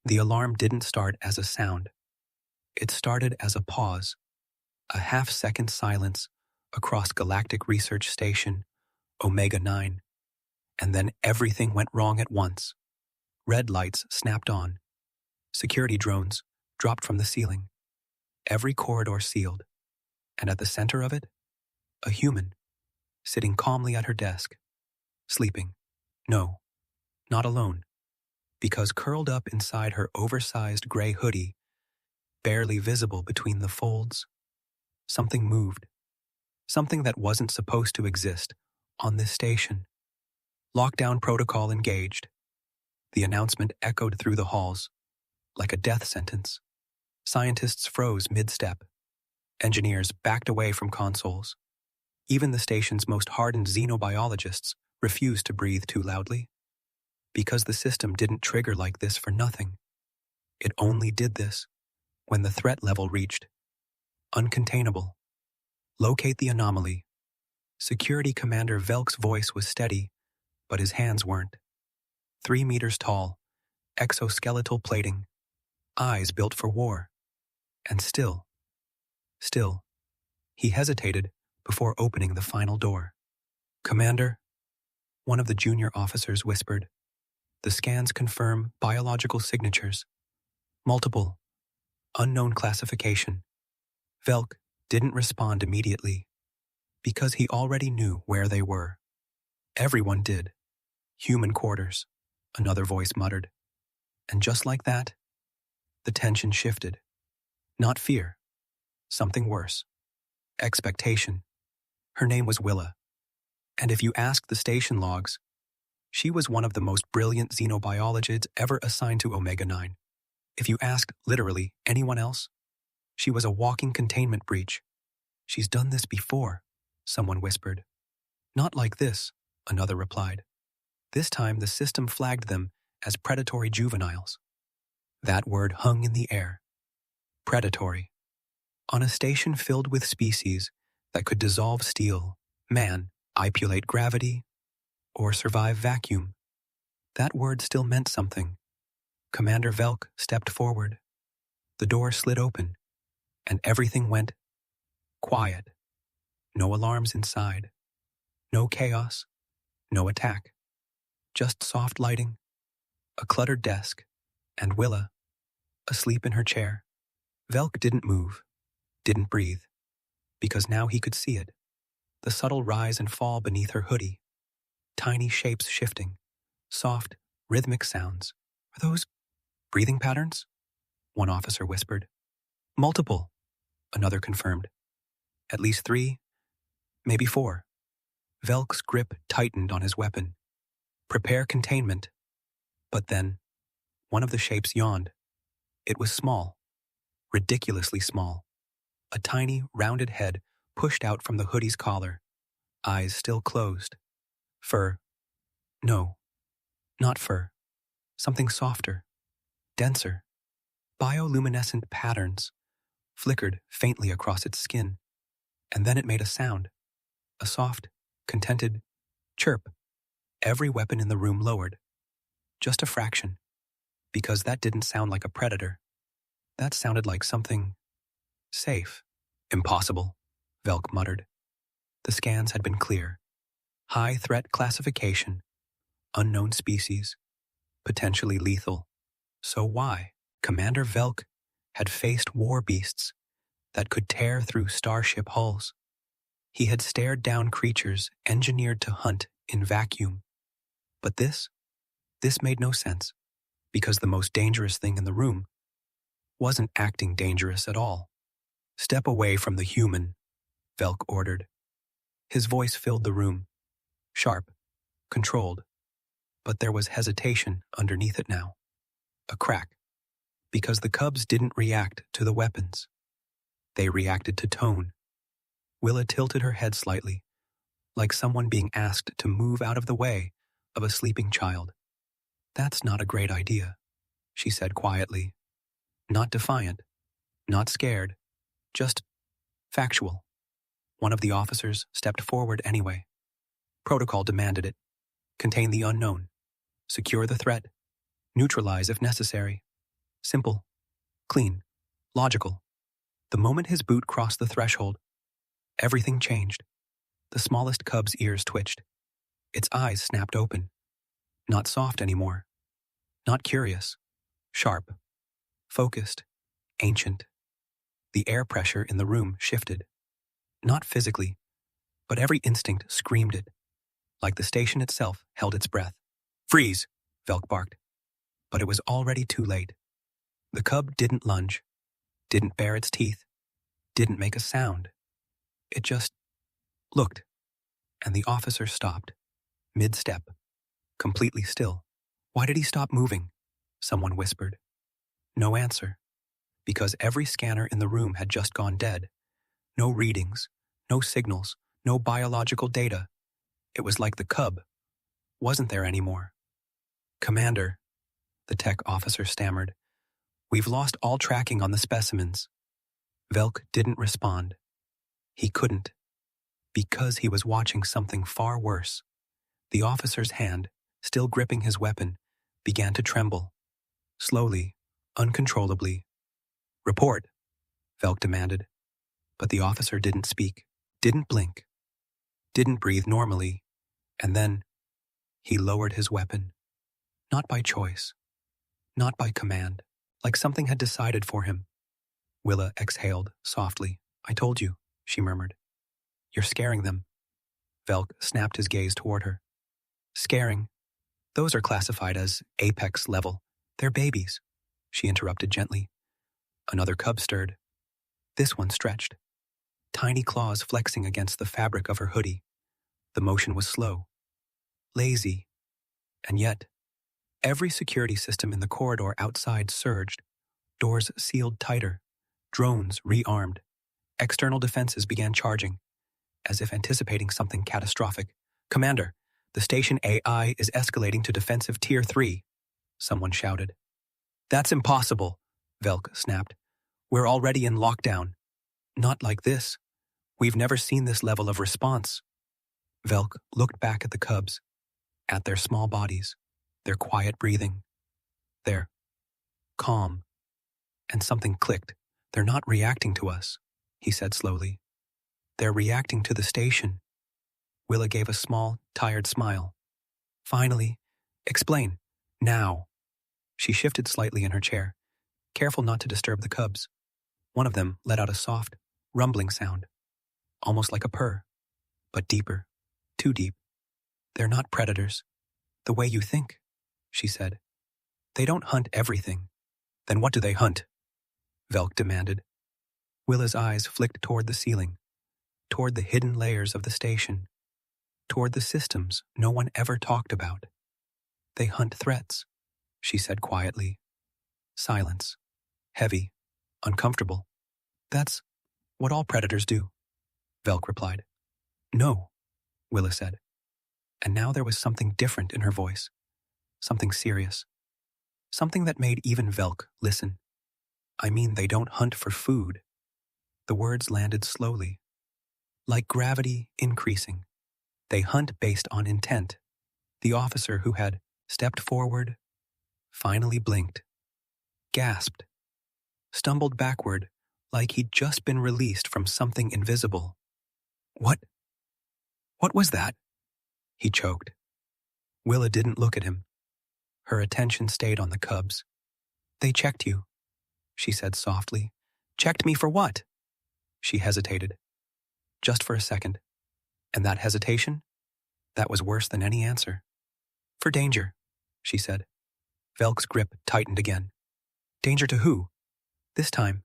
The alarm didn't start as a sound. It started as a pause, a half-second silence across Galactic Research Station, Omega-9, and then everything went wrong at once. Red lights snapped on. Security drones dropped from the ceiling. Every corridor sealed, and at the center of it, a human, sitting calmly at her desk, sleeping. No, not alone, because curled up inside her oversized gray hoodie, barely visible between the folds, something moved. Something that wasn't supposed to exist on this station. Lockdown protocol engaged. The announcement echoed through the halls, like a death sentence. Scientists froze mid-step. Engineers backed away from consoles. Even the station's most hardened xenobiologists refused to breathe too loudly. Because the system didn't trigger like this for nothing. It only did this when the threat level reached uncontainable. Locate the anomaly. Security Commander Velk's voice was steady, but his hands weren't. 3 meters tall, exoskeletal plating, eyes built for war. And still, he hesitated before opening the final door. "Commander," one of the junior officers whispered, "the scans confirm biological signatures. Multiple. Unknown classification." Velk didn't respond immediately, because he already knew where they were. Everyone did. "Human quarters," another voice muttered. And just like that, the tension shifted. Not fear. Something worse. Expectation. Her name was Willa. And if you asked the station logs, she was one of the most brilliant xenobiologists ever assigned to Omega-9. If you asked literally anyone else, she was a walking containment breach. "She's done this before," someone whispered. "Not like this," another replied. This time the system flagged them as predatory juveniles. That word hung in the air. Predatory. On a station filled with species that could dissolve steel, manipulate gravity, or survive vacuum. That word still meant something. Commander Velk stepped forward. The door slid open, and everything went quiet. No alarms inside. No chaos. No attack. Just soft lighting, a cluttered desk, and Willa, asleep in her chair. Velk didn't move, didn't breathe, because now he could see it. The subtle rise and fall beneath her hoodie. Tiny shapes shifting. Soft, rhythmic sounds. "Are those breathing patterns?" one officer whispered. "Multiple," another confirmed. "At least 3, maybe 4. Velk's grip tightened on his weapon. "Prepare containment." But then, one of the shapes yawned. It was small. Ridiculously small. A tiny, rounded head pushed out from the hoodie's collar. Eyes still closed. Fur. No, not fur. Something softer. Denser. Bioluminescent patterns flickered faintly across its skin. And then it made a sound. A soft, contented chirp. Every weapon in the room lowered. Just a fraction. Because that didn't sound like a predator. That sounded like something safe. "Impossible," Velk muttered. The scans had been clear. High threat classification. Unknown species. Potentially lethal. So why? Commander Velk had faced war beasts that could tear through starship hulls. He had stared down creatures engineered to hunt in vacuum. But this made no sense, because the most dangerous thing in the room wasn't acting dangerous at all. "Step away from the human," Velk ordered. His voice filled the room, sharp, controlled, but there was hesitation underneath it now. A crack, because the cubs didn't react to the weapons. They reacted to tone. Willa tilted her head slightly, like someone being asked to move out of the way of a sleeping child. "That's not a great idea," she said quietly. Not defiant, not scared, just factual. One of the officers stepped forward anyway. "Protocol demanded it. Contain the unknown. Secure the threat. Neutralize if necessary." Simple, clean, logical. The moment his boot crossed the threshold, everything changed. The smallest cub's ears twitched. Its eyes snapped open. Not soft anymore. Not curious. Sharp. Focused. Ancient. The air pressure in the room shifted. Not physically, but every instinct screamed it, like the station itself held its breath. Freeze! Velk barked. But it was already too late. The cub didn't lunge, didn't bare its teeth, didn't make a sound. It just looked, and the officer stopped, mid-step, completely still. Why did he stop moving? Someone whispered. No answer, because every scanner in the room had just gone dead. No readings, no signals, no biological data. It was like the cub wasn't there anymore. Commander, the tech officer stammered, we've lost all tracking on the specimens. Velk didn't respond. He couldn't, because he was watching something far worse. The officer's hand, still gripping his weapon, began to tremble. Slowly, uncontrollably. Report, Velk demanded. But the officer didn't speak, didn't blink, didn't breathe normally, and then he lowered his weapon. Not by choice, not by command, like something had decided for him. Willa exhaled softly. I told you, she murmured. You're scaring them. Velk snapped his gaze toward her. Scaring? Those are classified as apex level. They're babies, she interrupted gently. Another cub stirred. This one stretched, tiny claws flexing against the fabric of her hoodie. The motion was slow, lazy, and yet, every security system in the corridor outside surged. Doors sealed tighter, drones rearmed. External defenses began charging, as if anticipating something catastrophic. Commander, the station AI is escalating to defensive Tier 3, someone shouted. That's impossible, Velk snapped. We're already in lockdown. Not like this. We've never seen this level of response. Velk looked back at the cubs, at their small bodies, their quiet breathing, their calm. And something clicked. They're not reacting to us, he said slowly. They're reacting to the station. Willa gave a small, tired smile. Finally, explain. Now. She shifted slightly in her chair, careful not to disturb the cubs. One of them let out a soft, rumbling sound, almost like a purr, but deeper, too deep. They're not predators, the way you think, she said. They don't hunt everything. Then what do they hunt? Velk demanded. Willa's eyes flicked toward the ceiling, toward the hidden layers of the station, toward the systems no one ever talked about. They hunt threats, she said quietly. Silence. Heavy. Uncomfortable. That's what all predators do, Velk replied. No, Willa said. And now there was something different in her voice. Something serious. Something that made even Velk listen. I mean, they don't hunt for food. The words landed slowly, like gravity increasing. They hunt based on intent. The officer who had stepped forward finally blinked, gasped, stumbled backward like he'd just been released from something invisible. What was that? He choked. Willa didn't look at him. Her attention stayed on the cubs. They checked you, she said softly. Checked me for what? She hesitated. Just for a second. And that hesitation? That was worse than any answer. For danger, she said. Velk's grip tightened again. Danger to who? This time,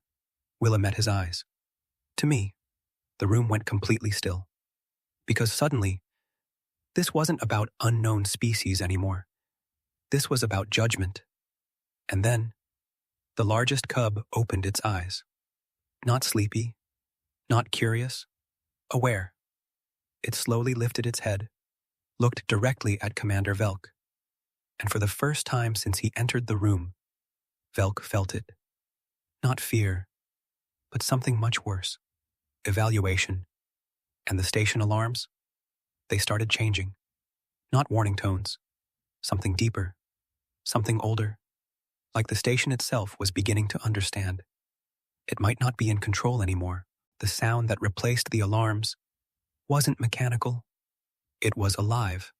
Willa met his eyes. To me. The room went completely still. Because suddenly, this wasn't about unknown species anymore. This was about judgment. And then, the largest cub opened its eyes. Not sleepy, not curious, aware. It slowly lifted its head, looked directly at Commander Velk. And for the first time since he entered the room, Velk felt it. Not fear, but something much worse. Evaluation. And the station alarms? They started changing. Not warning tones. Something deeper. Something older. like the station itself was beginning to understand. It might not be in control anymore. The sound that replaced the alarms wasn't mechanical. It was alive,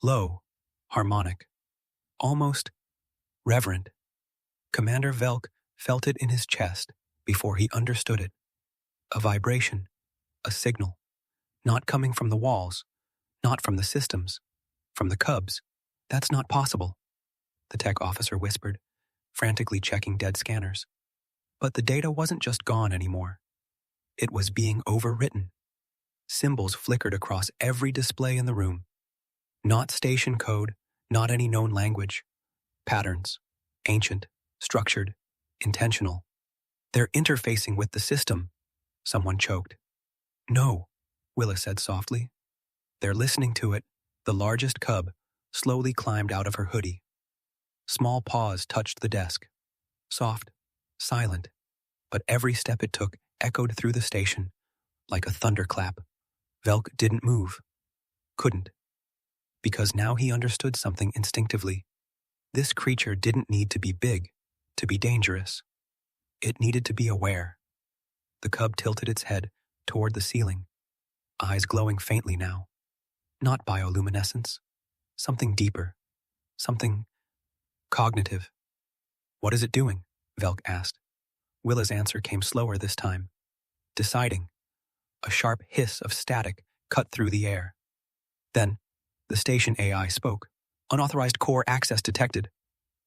low, harmonic, almost reverent. Commander Velk felt it in his chest before he understood it. A vibration, a signal, not coming from the walls, not from the systems, from the Cubs. That's not possible, the tech officer whispered, frantically checking dead scanners. But the data wasn't just gone anymore. It was being overwritten. Symbols flickered across every display in the room. Not station code, not any known language. Patterns, ancient, structured, intentional. They're interfacing with the system, someone choked. No, Willa said softly. They're listening to it. The largest cub slowly climbed out of her hoodie. Small paws touched the desk. Soft, silent, but every step it took echoed through the station like a thunderclap. Velk didn't move. Couldn't. Because now he understood something instinctively. This creature didn't need to be big, to be dangerous. It needed to be aware. The cub tilted its head toward the ceiling, eyes glowing faintly now. Not bioluminescence. Something deeper. Something cognitive. What is it doing? Velk asked. Willa's answer came slower this time. Deciding. A sharp hiss of static cut through the air. Then, the station AI spoke. Unauthorized core access detected.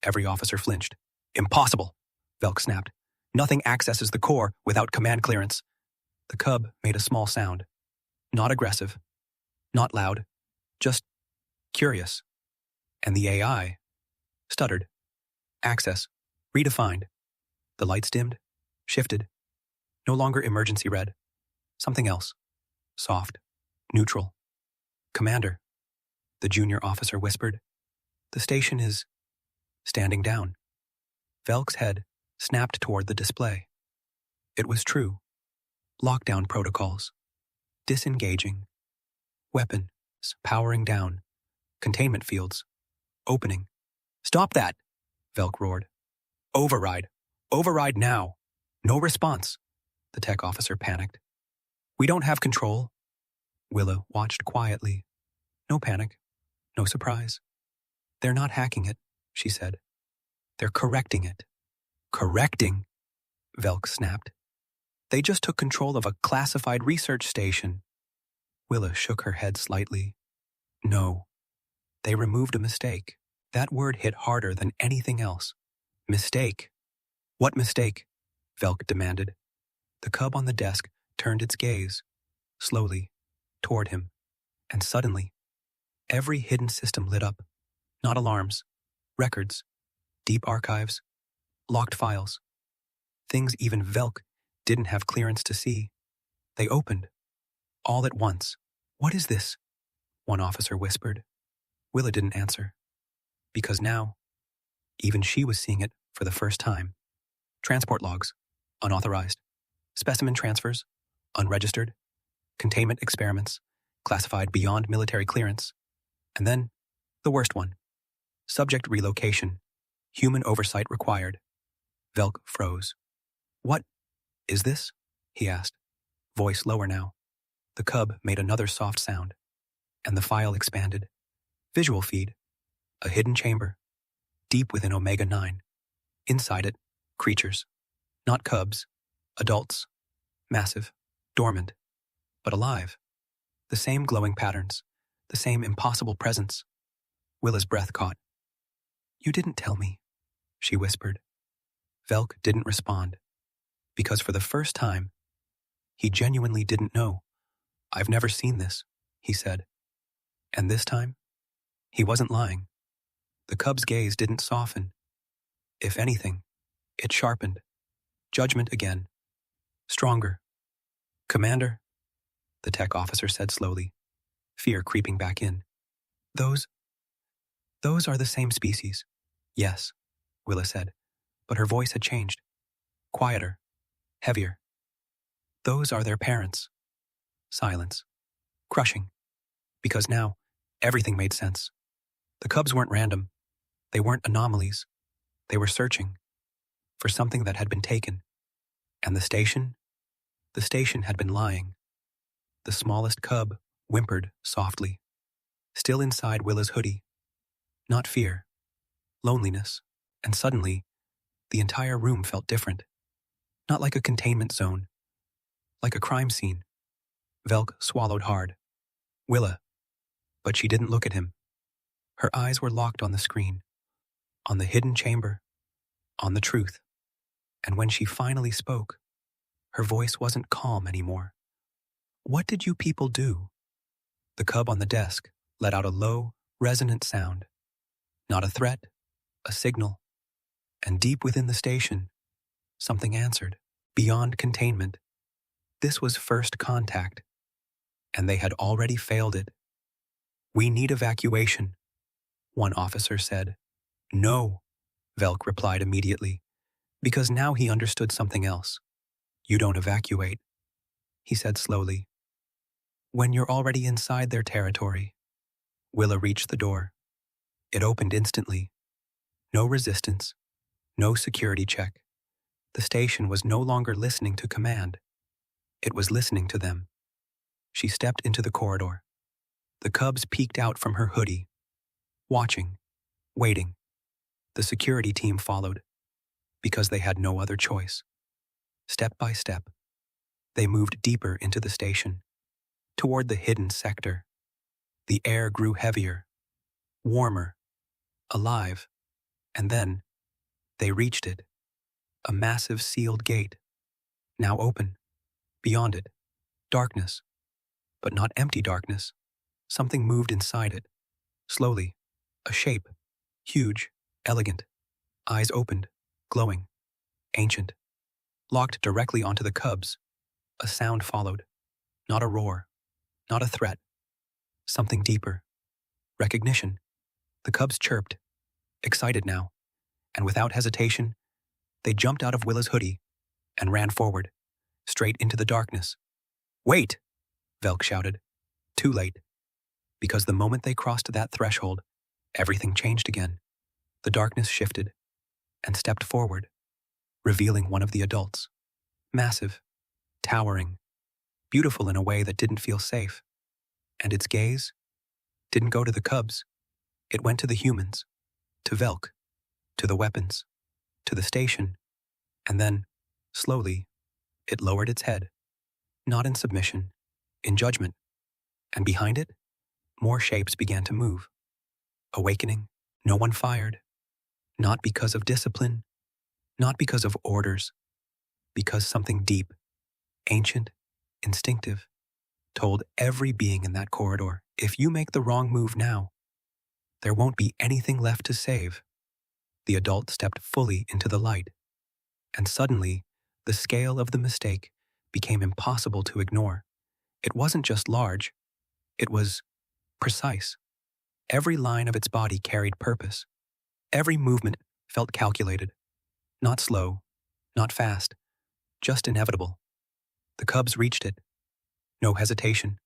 Every officer flinched. Impossible, Velk snapped. Nothing accesses the core without command clearance. The cub made a small sound. Not aggressive. Not loud. Just curious. And the AI stuttered. Access. Redefined. The lights dimmed. Shifted. No longer emergency red. Something else. Soft. Neutral. Commander, the junior officer whispered. The station is standing down. Velk's head snapped toward the display. It was true. Lockdown protocols. Disengaging. Weapons powering down. Containment fields. Opening. Stop that, Velk roared. Override. Override now. No response. The tech officer panicked. We don't have control. Willa watched quietly. No panic. No surprise. They're not hacking it, she said. They're correcting it. Correcting? Velk snapped. They just took control of a classified research station. Willa shook her head slightly. No. They removed a mistake. That word hit harder than anything else. Mistake. What mistake? Velk demanded. The cub on the desk turned its gaze, slowly, toward him, and suddenly, every hidden system lit up. Not alarms, records, deep archives, locked files. Things even Velk didn't have clearance to see. They opened, all at once. What is this? One officer whispered. Willa didn't answer. Because now, even she was seeing it for the first time. Transport logs, unauthorized. Specimen transfers, unregistered. Containment experiments, classified beyond military clearance. And then, the worst one. Subject relocation. Human oversight required. Velk froze. What is this? He asked, voice lower now. The cub made another soft sound, and the file expanded. Visual feed. A hidden chamber. Deep within Omega-9. Inside it, creatures. Not cubs. Adults. Massive. Dormant. But alive. The same glowing patterns. The same impossible presence. Willa's breath caught. You didn't tell me, she whispered. Velk didn't respond. Because for the first time, he genuinely didn't know. I've never seen this, he said. And this time, he wasn't lying. The cub's gaze didn't soften. If anything, it sharpened. Judgment again. Stronger. Commander, the tech officer said slowly, fear creeping back in. Those are the same species. Yes, Willa said, but her voice had changed. Quieter. Heavier. Those are their parents. Silence. Crushing. Because now, everything made sense. The cubs weren't random. They weren't anomalies. They were searching for something that had been taken. And the station? The station had been lying. The smallest cub whimpered softly, still inside Willa's hoodie. Not fear, loneliness, and suddenly, the entire room felt different. Not like a containment zone, like a crime scene. Velk swallowed hard. Willa. But she didn't look at him. Her eyes were locked on the screen, on the hidden chamber, on the truth. And when she finally spoke, her voice wasn't calm anymore. What did you people do? The cub on the desk let out a low, resonant sound. Not a threat, a signal. And deep within the station, something answered, beyond containment. This was first contact, and they had already failed it. We need evacuation, one officer said. No, Velk replied immediately, because now he understood something else. You don't evacuate, he said slowly. When you're already inside their territory. Willa reached the door. It opened instantly. No resistance, no security check. The station was no longer listening to command. It was listening to them. She stepped into the corridor. The cubs peeked out from her hoodie, watching, waiting. The security team followed, because they had no other choice. Step by step, they moved deeper into the station, toward the hidden sector. The air grew heavier, warmer, alive, and then they reached it. A massive sealed gate, now open. Beyond it, darkness, but not empty darkness. Something moved inside it, slowly, a shape, huge, elegant, eyes opened, glowing, ancient, locked directly onto the cubs. A sound followed, not a roar, not a threat, something deeper. Recognition. The cubs chirped, excited now, and without hesitation, they jumped out of Willa's hoodie and ran forward, straight into the darkness. Wait! Velk shouted. Too late. Because the moment they crossed that threshold, everything changed again. The darkness shifted and stepped forward, revealing one of the adults. Massive, towering, beautiful in a way that didn't feel safe. And its gaze didn't go to the cubs. It went to the humans, to Velk, to the weapons, to the station. And then, slowly, it lowered its head, not in submission, in judgment. And behind it, more shapes began to move. Awakening, no one fired. Not because of discipline, not because of orders, because something deep, ancient, instinctive, told every being in that corridor, if you make the wrong move now, there won't be anything left to save. The adult stepped fully into the light, and suddenly, the scale of the mistake became impossible to ignore. It wasn't just large, it was precise. Every line of its body carried purpose. Every movement felt calculated. Not slow, not fast, just inevitable. The cubs reached it. No hesitation,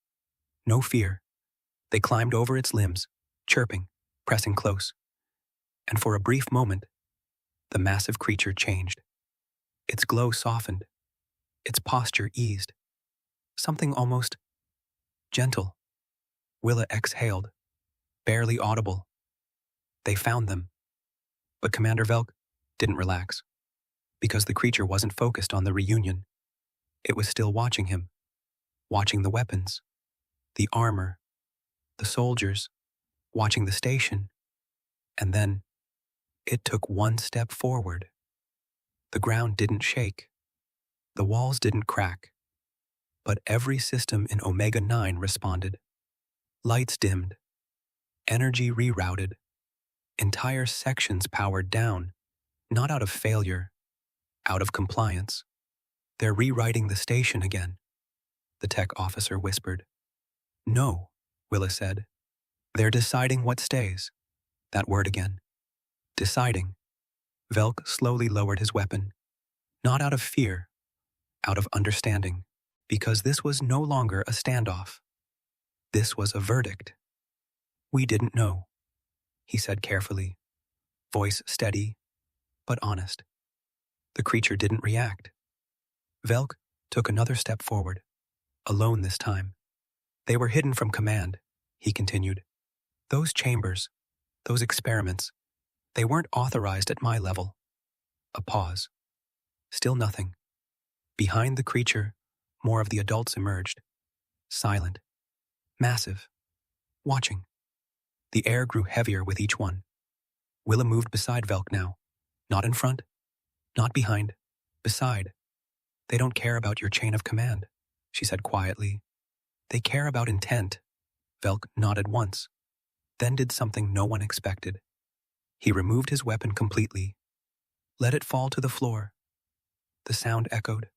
no fear. They climbed over its limbs, chirping, pressing close. And for a brief moment, the massive creature changed. Its glow softened, its posture eased. Something almost gentle. Willa exhaled, barely audible. They found them. But Commander Velk didn't relax, because the creature wasn't focused on the reunion. It was still watching him, watching the weapons, the armor, the soldiers, watching the station. And then, it took one step forward. The ground didn't shake. The walls didn't crack. But every system in Omega-9 responded. Lights dimmed. Energy rerouted. Entire sections powered down, not out of failure, out of compliance. They're rewriting the station again, the tech officer whispered. No, Willa said. They're deciding what stays. That word again. Deciding. Velk slowly lowered his weapon, not out of fear, out of understanding, because this was no longer a standoff. This was a verdict. We didn't know, he said carefully, voice steady, but honest. The creature didn't react. Velk took another step forward, alone this time. They were hidden from command, he continued. Those chambers, those experiments, they weren't authorized at my level. A pause. Still nothing. Behind the creature, more of the adults emerged. Silent. Massive. Watching. The air grew heavier with each one. Willa moved beside Velk now. Not in front. Not behind. Beside. They don't care about your chain of command, she said quietly. They care about intent. Velk nodded once, then did something no one expected. He removed his weapon completely. Let it fall to the floor. The sound echoed.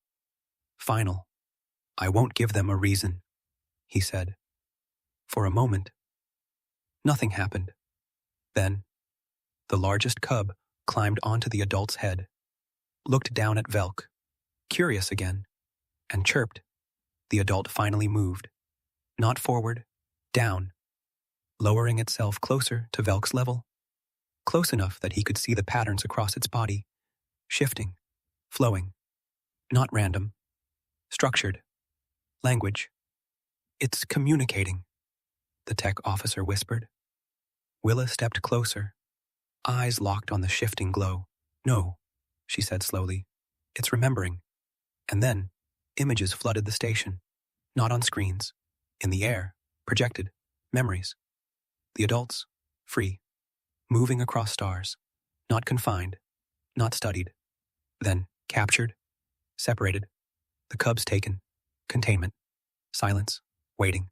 Final. I won't give them a reason, he said. For a moment, nothing happened. Then, the largest cub climbed onto the adult's head, looked down at Velk, curious again, and chirped. The adult finally moved. Not forward, down, lowering itself closer to Velk's level, close enough that he could see the patterns across its body, shifting, flowing, not random, structured. Language. It's communicating, the tech officer whispered. Willa stepped closer, eyes locked on the shifting glow. No, she said slowly. It's remembering. And then, images flooded the station. Not on screens. In the air. Projected. Memories. The adults. Free. Moving across stars. Not confined. Not studied. Then, captured. Separated. The cubs taken. Containment. Silence. Waiting.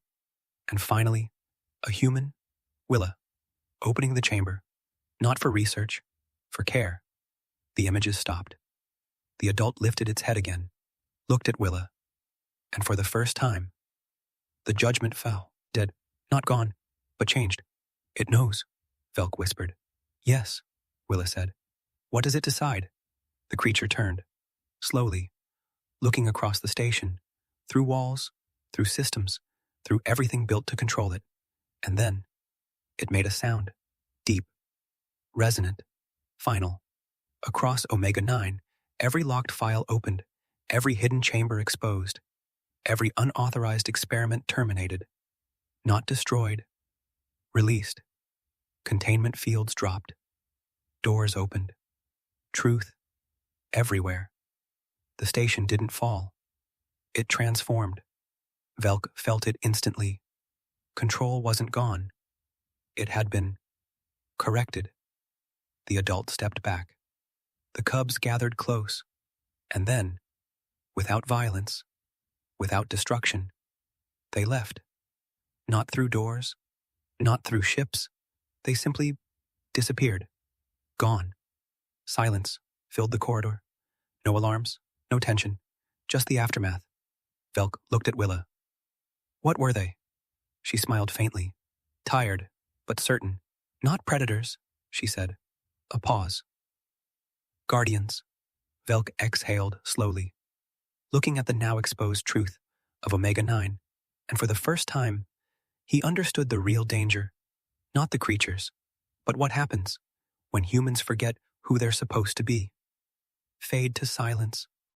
And finally, a human. Willa. Opening the chamber. Not for research. For care. The images stopped. The adult lifted its head again. Looked at Willa. And for the first time, the judgment fell. Dead. Not gone, but changed. It knows, Velk whispered. Yes, Willa said. What does it decide? The creature turned. Slowly. Looking across the station. Through walls. Through systems. Through everything built to control it. And then, it made a sound. Deep. Resonant. Final. Across Omega-9, every locked file opened. Every hidden chamber exposed. Every unauthorized experiment terminated. Not destroyed. Released. Containment fields dropped. Doors opened. Truth. Everywhere. The station didn't fall. It transformed. Velk felt it instantly. Control wasn't gone. It had been corrected. The adult stepped back. The cubs gathered close. And then, without violence, without destruction, they left. Not through doors, not through ships. They simply disappeared. Gone. Silence filled the corridor. No alarms, no tension, just the aftermath. Velk looked at Willa. What were they? She smiled faintly. Tired, but certain. Not predators, she said. A pause. Guardians. Velk exhaled slowly, looking at the now exposed truth of Omega-9, and for the first time, he understood the real danger, not the creatures, but what happens when humans forget who they're supposed to be. Fade to silence,